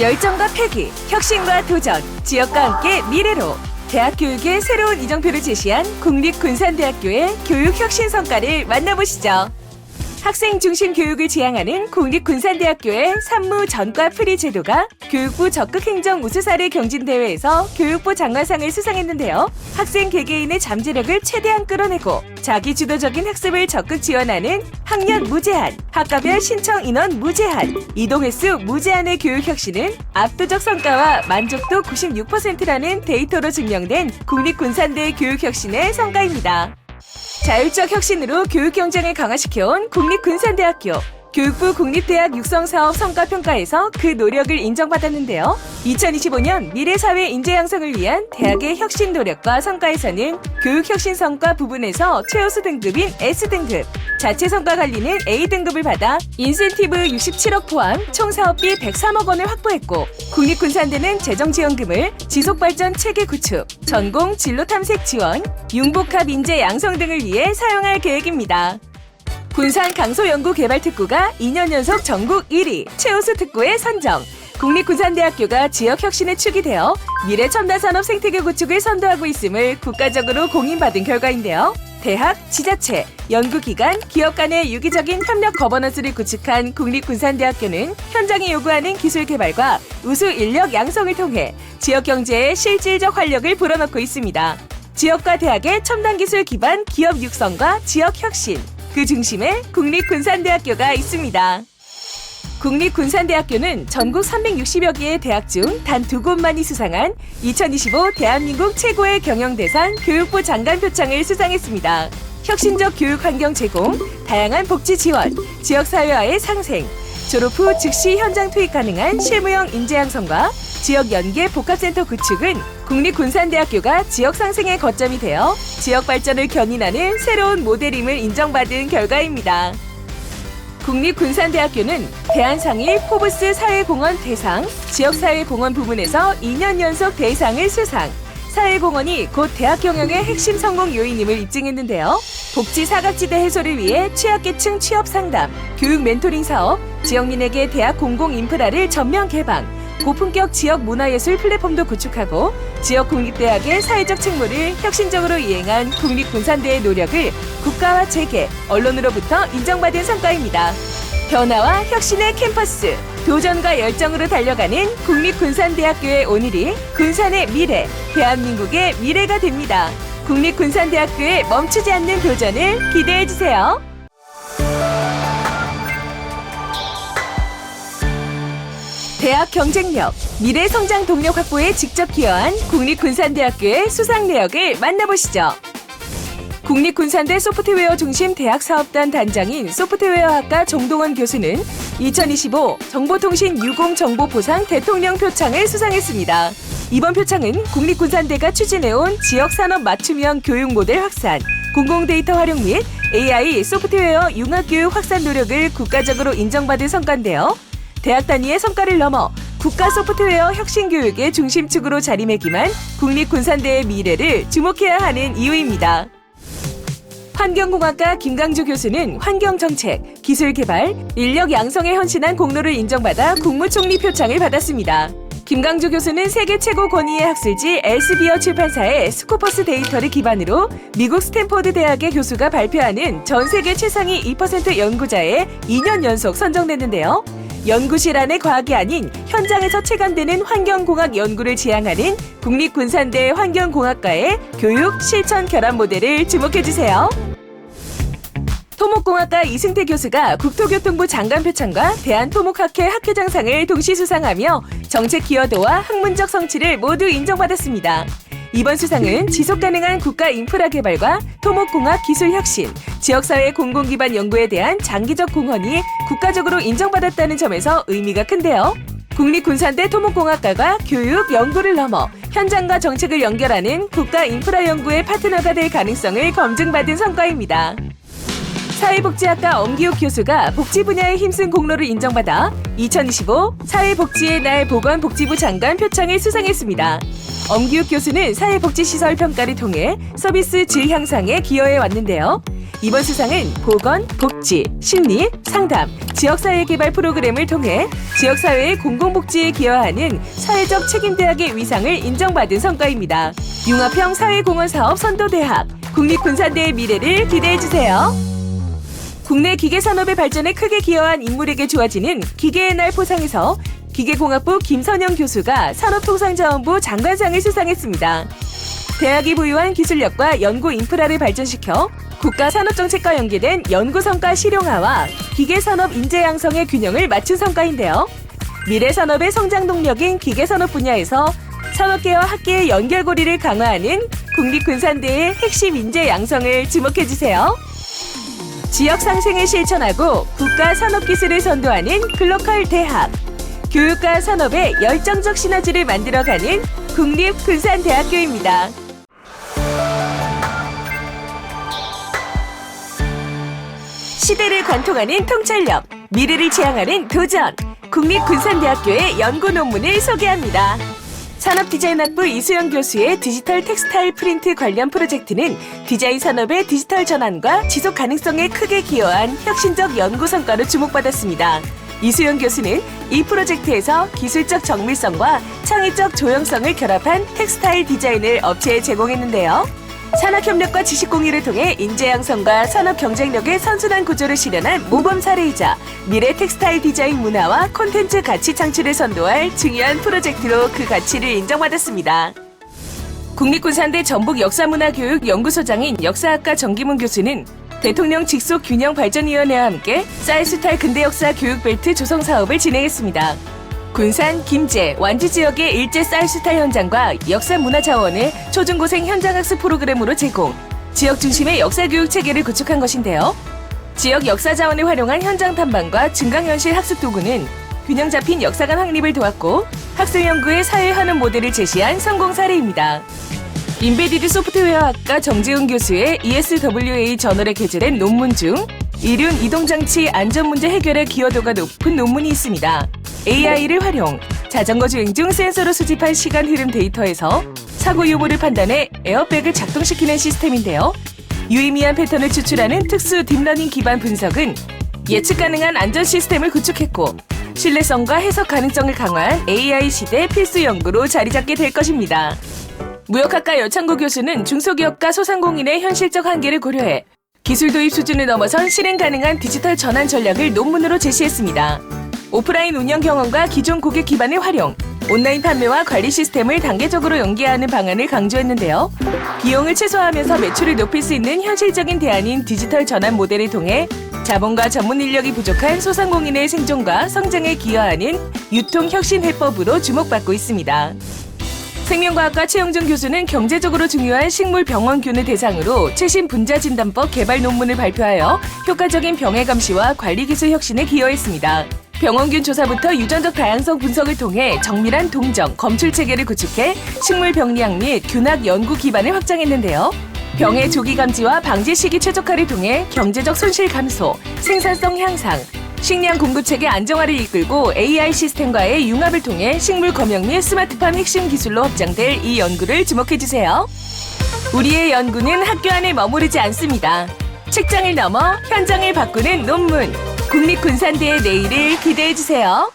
열정과 패기, 혁신과 도전, 지역과 함께 미래로 대학 교육의 새로운 이정표를 제시한 국립군산대학교의 교육혁신 성과를 만나보시죠. 학생 중심 교육을 지향하는 국립군산대학교의 산무 전과 프리 제도가 교육부 적극행정 우수사례 경진대회에서 교육부 장관상을 수상했는데요. 학생 개개인의 잠재력을 최대한 끌어내고 자기주도적인 학습을 적극 지원하는 학년 무제한, 학과별 신청 인원 무제한, 이동 횟수 무제한의 교육혁신은 압도적 성과와 만족도 96%라는 데이터로 증명된 국립군산대 교육혁신의 성과입니다. 자율적 혁신으로 교육 경쟁을 강화시켜온 국립군산대학교. 교육부 국립대학 육성사업 성과평가에서 그 노력을 인정받았는데요. 2025년 미래사회 인재 양성을 위한 대학의 혁신 노력과 성과에서는 교육혁신 성과 부분에서 최우수 등급인 S등급, 자체 성과 관리는 A등급을 받아 인센티브 67억 포함 총 사업비 103억 원을 확보했고, 국립군산대는 재정지원금을 지속발전 체계 구축, 전공 진로 탐색 지원, 융복합 인재 양성 등을 위해 사용할 계획입니다. 군산 강소연구개발특구가 2년 연속 전국 1위 최우수 특구에 선정. 국립군산대학교가 지역혁신의 축이 되어 미래첨단산업 생태계 구축을 선도하고 있음을 국가적으로 공인받은 결과인데요. 대학, 지자체, 연구기관, 기업 간의 유기적인 협력 거버넌스를 구축한 국립군산대학교는 현장이 요구하는 기술 개발과 우수 인력 양성을 통해 지역 경제에 실질적 활력을 불어넣고 있습니다. 지역과 대학의 첨단 기술 기반 기업 육성과 지역 혁신, 그 중심에 국립군산대학교가 있습니다. 국립군산대학교는 전국 360여 개의 대학 중 단 2곳만이 수상한 2025 대한민국 최고의 경영대상 교육부 장관 표창을 수상했습니다. 혁신적 교육 환경 제공, 다양한 복지 지원, 지역사회화의 상생, 졸업 후 즉시 현장 투입 가능한 실무형 인재 양성과 지역 연계 복합센터 구축은 국립군산대학교가 지역 상생의 거점이 되어 지역 발전을 견인하는 새로운 모델임을 인정받은 결과입니다. 국립군산대학교는 대한상일 포브스 사회공헌 대상, 지역사회공헌 부문에서 2년 연속 대상을 수상, 사회공헌이 곧 대학 경영의 핵심 성공 요인임을 입증했는데요. 복지 사각지대 해소를 위해 취약계층 취업 상담, 교육 멘토링 사업, 지역민에게 대학 공공 인프라를 전면 개방, 고품격 지역 문화예술 플랫폼도 구축하고 지역 국립대학의 사회적 책무를 혁신적으로 이행한 국립군산대의 노력을 국가와 재계, 언론으로부터 인정받은 성과입니다. 변화와 혁신의 캠퍼스, 도전과 열정으로 달려가는 국립군산대학교의 오늘이 군산의 미래, 대한민국의 미래가 됩니다. 국립군산대학교의 멈추지 않는 도전을 기대해주세요. 대학 경쟁력, 미래 성장 동력 확보에 직접 기여한 국립군산대학교의 수상 내역을 만나보시죠. 국립군산대 소프트웨어 중심 대학사업단 단장인 소프트웨어학과 정동원 교수는 2025 정보통신 유공정보보상 대통령 표창을 수상했습니다. 이번 표창은 국립군산대가 추진해온 지역산업 맞춤형 교육 모델 확산, 공공데이터 활용 및 AI 소프트웨어 융합교육 확산 노력을 국가적으로 인정받은 성과인데요. 대학 단위의 성과를 넘어 국가 소프트웨어 혁신 교육의 중심축으로 자리매김한 국립군산대의 미래를 주목해야 하는 이유입니다. 환경공학과 김강주 교수는 환경정책, 기술개발, 인력 양성에 헌신한 공로를 인정받아 국무총리 표창을 받았습니다. 김강주 교수는 세계 최고 권위의 학술지 엘스비어 출판사의 스코퍼스 데이터를 기반으로 미국 스탠포드 대학의 교수가 발표하는 전 세계 최상위 2% 연구자에 2년 연속 선정됐는데요. 연구실 안의 과학이 아닌 현장에서 체감되는 환경공학 연구를 지향하는 국립군산대 환경공학과의 교육 실천 결합 모델을 주목해주세요. 토목공학과 이승태 교수가 국토교통부 장관 표창과 대한토목학회 학회장상을 동시 수상하며 정책 기여도와 학문적 성취를 모두 인정받았습니다. 이번 수상은 지속가능한 국가 인프라 개발과 토목공학 기술 혁신, 지역사회 공공기반 연구에 대한 장기적 공헌이 국가적으로 인정받았다는 점에서 의미가 큰데요. 국립군산대 토목공학과가 교육, 연구를 넘어 현장과 정책을 연결하는 국가 인프라 연구의 파트너가 될 가능성을 검증받은 성과입니다. 사회복지학과 엄기욱 교수가 복지 분야에 힘쓴 공로를 인정받아 2025 사회복지의 날 보건복지부 장관 표창을 수상했습니다. 엄기욱 교수는 사회복지시설 평가를 통해 서비스 질 향상에 기여해 왔는데요. 이번 수상은 보건, 복지, 심리, 상담, 지역사회개발 프로그램을 통해 지역사회의 공공복지에 기여하는 사회적 책임대학의 위상을 인정받은 성과입니다. 융합형 사회공헌사업 선도대학, 국립군산대의 미래를 기대해주세요. 국내 기계산업의 발전에 크게 기여한 인물에게 주어지는 기계의 날 포상에서 기계공학부 김선영 교수가 산업통상자원부 장관상을 수상했습니다. 대학이 보유한 기술력과 연구 인프라를 발전시켜 국가 산업정책과 연계된 연구 성과 실용화와 기계산업 인재 양성의 균형을 맞춘 성과인데요. 미래 산업의 성장 동력인 기계산업 분야에서 산업계와 학계의 연결고리를 강화하는 국립군산대의 핵심 인재 양성을 주목해주세요. 지역 상생을 실천하고 국가 산업기술을 선도하는 글로컬 대학, 교육과 산업의 열정적 시너지를 만들어가는 국립군산대학교입니다. 시대를 관통하는 통찰력, 미래를 지향하는 도전, 국립군산대학교의 연구 논문을 소개합니다. 산업디자인학부 이수영 교수의 디지털 텍스타일 프린트 관련 프로젝트는 디자인 산업의 디지털 전환과 지속 가능성에 크게 기여한 혁신적 연구 성과로 주목받았습니다. 이수영 교수는 이 프로젝트에서 기술적 정밀성과 창의적 조형성을 결합한 텍스타일 디자인을 업체에 제공했는데요. 산학협력과 지식공유를 통해 인재 양성과 산업 경쟁력의 선순환 구조를 실현한 모범 사례이자 미래 텍스타일 디자인 문화와 콘텐츠 가치 창출을 선도할 중요한 프로젝트로 그 가치를 인정받았습니다. 국립군산대 전북역사문화교육연구소장인 역사학과 정기문 교수는 대통령 직속 균형발전위원회와 함께 쌀수탈 근대역사 교육벨트 조성 사업을 진행했습니다. 군산, 김제, 완주 지역의 일제 쌀수탈 현장과 역사문화자원을 초중고생 현장학습 프로그램으로 제공, 지역 중심의 역사교육 체계를 구축한 것인데요. 지역 역사자원을 활용한 현장 탐방과 증강현실 학습 도구는 균형 잡힌 역사관 확립을 도왔고 학생 연구의 사회 환원 모델을 제시한 성공 사례입니다. 인베디드 소프트웨어학과 정재훈 교수의 ESWA 저널에 게재된 논문 중 이륜 이동장치 안전문제 해결에 기여도가 높은 논문이 있습니다. AI를 활용, 자전거 주행 중 센서로 수집한 시간 흐름 데이터에서 사고 유무를 판단해 에어백을 작동시키는 시스템인데요. 유의미한 패턴을 추출하는 특수 딥러닝 기반 분석은 예측 가능한 안전 시스템을 구축했고 신뢰성과 해석 가능성을 강화한 AI 시대 필수 연구로 자리 잡게 될 것입니다. 무역학과 여창구 교수는 중소기업과 소상공인의 현실적 한계를 고려해 기술 도입 수준을 넘어선 실행 가능한 디지털 전환 전략을 논문으로 제시했습니다. 오프라인 운영 경험과 기존 고객 기반을 활용, 온라인 판매와 관리 시스템을 단계적으로 연계하는 방안을 강조했는데요. 비용을 최소화하면서 매출을 높일 수 있는 현실적인 대안인 디지털 전환 모델을 통해 자본과 전문 인력이 부족한 소상공인의 생존과 성장에 기여하는 유통혁신해법으로 주목받고 있습니다. 생명과학과 최영준 교수는 경제적으로 중요한 식물 병원균을 대상으로 최신 분자진단법 개발 논문을 발표하여 효과적인 병해 감시와 관리 기술 혁신에 기여했습니다. 병원균 조사부터 유전적 다양성 분석을 통해 정밀한 동정, 검출 체계를 구축해 식물 병리학 및 균학 연구 기반을 확장했는데요. 병의 조기 감지와 방지 시기 최적화를 통해 경제적 손실 감소, 생산성 향상, 식량 공급 체계 안정화를 이끌고 AI 시스템과의 융합을 통해 식물 검역 및 스마트팜 핵심 기술로 확장될 이 연구를 주목해주세요. 우리의 연구는 학교 안에 머무르지 않습니다. 책장을 넘어 현장을 바꾸는 논문. 국립군산대의 내일을 기대해주세요.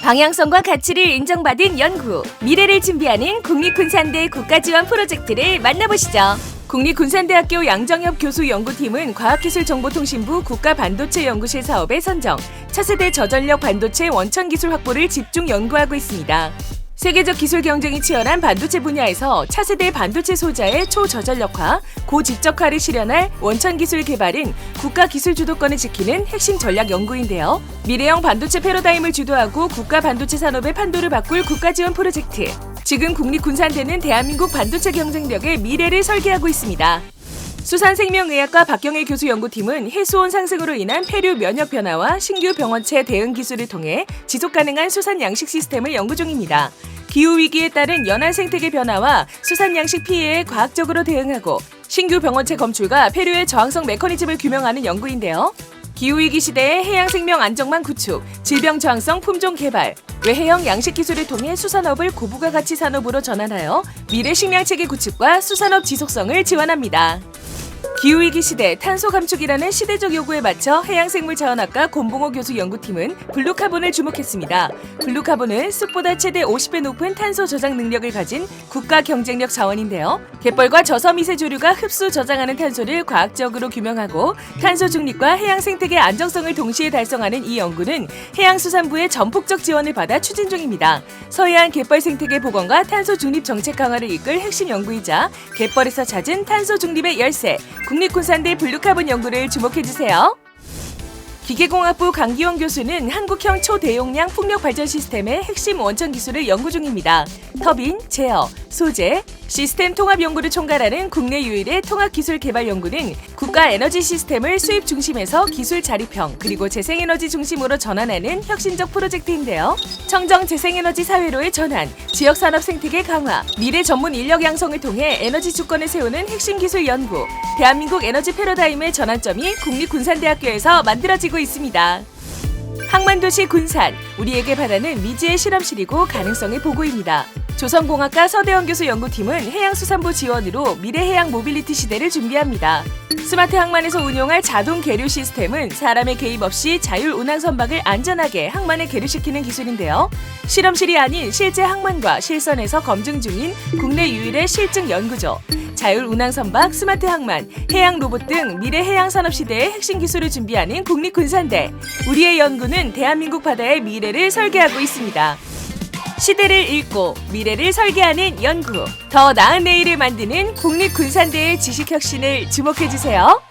방향성과 가치를 인정받은 연구, 미래를 준비하는 국립군산대 국가지원 프로젝트를 만나보시죠. 국립군산대학교 양정엽 교수 연구팀은 과학기술정보통신부 국가반도체연구실 사업에 선정, 차세대 저전력 반도체 원천기술 확보를 집중 연구하고 있습니다. 세계적 기술 경쟁이 치열한 반도체 분야에서 차세대 반도체 소자의 초저전력화, 고집적화를 실현할 원천기술 개발은 국가기술 주도권을 지키는 핵심 전략 연구인데요. 미래형 반도체 패러다임을 주도하고 국가 반도체 산업의 판도를 바꿀 국가지원 프로젝트. 지금 국립군산대는 대한민국 반도체 경쟁력의 미래를 설계하고 있습니다. 수산생명의학과 박경일 교수 연구팀은 해수온 상승으로 인한 폐류 면역 변화와 신규 병원체 대응 기술을 통해 지속가능한 수산 양식 시스템을 연구 중입니다. 기후위기에 따른 연안 생태계 변화와 수산 양식 피해에 과학적으로 대응하고 신규 병원체 검출과 폐류의 저항성 메커니즘을 규명하는 연구인데요. 기후위기 시대의 해양 생명 안정망 구축, 질병 저항성 품종 개발, 외해형 양식 기술을 통해 수산업을 고부가 가치 산업으로 전환하여 미래 식량체계 구축과 수산업 지속성을 지원합니다. 기후위기 시대 탄소 감축이라는 시대적 요구에 맞춰 해양생물자원학과 권봉호 교수 연구팀은 블루카본을 주목했습니다. 블루카본은 숲보다 최대 50배 높은 탄소 저장 능력을 가진 국가 경쟁력 자원인데요. 갯벌과 저섬미세조류가 흡수 저장하는 탄소를 과학적으로 규명하고 탄소 중립과 해양 생태계 안정성을 동시에 달성하는 이 연구는 해양수산부의 전폭적 지원을 받아 추진 중입니다. 서해안 갯벌 생태계 복원과 탄소 중립 정책 강화를 이끌 핵심 연구이자 갯벌에서 찾은 탄소 중립의 열쇠, 국립군산대 블루카본 연구를 주목해주세요. 기계공학부 강기원 교수는 한국형 초대용량 풍력 발전 시스템의 핵심 원천 기술을 연구 중입니다. 터빈, 제어, 소재, 시스템 통합 연구를 총괄하는 국내 유일의 통합기술 개발 연구는 국가 에너지 시스템을 수입 중심에서 기술 자립형 그리고 재생에너지 중심으로 전환하는 혁신적 프로젝트인데요. 청정 재생에너지 사회로의 전환, 지역산업 생태계 강화, 미래 전문 인력 양성을 통해 에너지 주권을 세우는 핵심 기술 연구, 대한민국 에너지 패러다임의 전환점이 국립군산대학교에서 만들어지고 있습니다. 항만도시 군산, 우리에게 바라는 미지의 실험실이고 가능성의 보고입니다. 조선공학과 서대원 교수 연구팀은 해양수산부 지원으로 미래해양 모빌리티 시대를 준비합니다. 스마트 항만에서 운용할 자동 계류 시스템은 사람의 개입 없이 자율 운항 선박을 안전하게 항만에 계류시키는 기술인데요. 실험실이 아닌 실제 항만과 실선에서 검증 중인 국내 유일의 실증 연구조, 자율 운항 선박, 스마트 항만, 해양 로봇 등 미래 해양 산업 시대의 핵심 기술을 준비하는 국립군산대. 우리의 연구는 대한민국 바다의 미래를 설계하고 있습니다. 시대를 읽고 미래를 설계하는 연구, 더 나은 내일을 만드는 국립군산대의 지식혁신을 주목해주세요.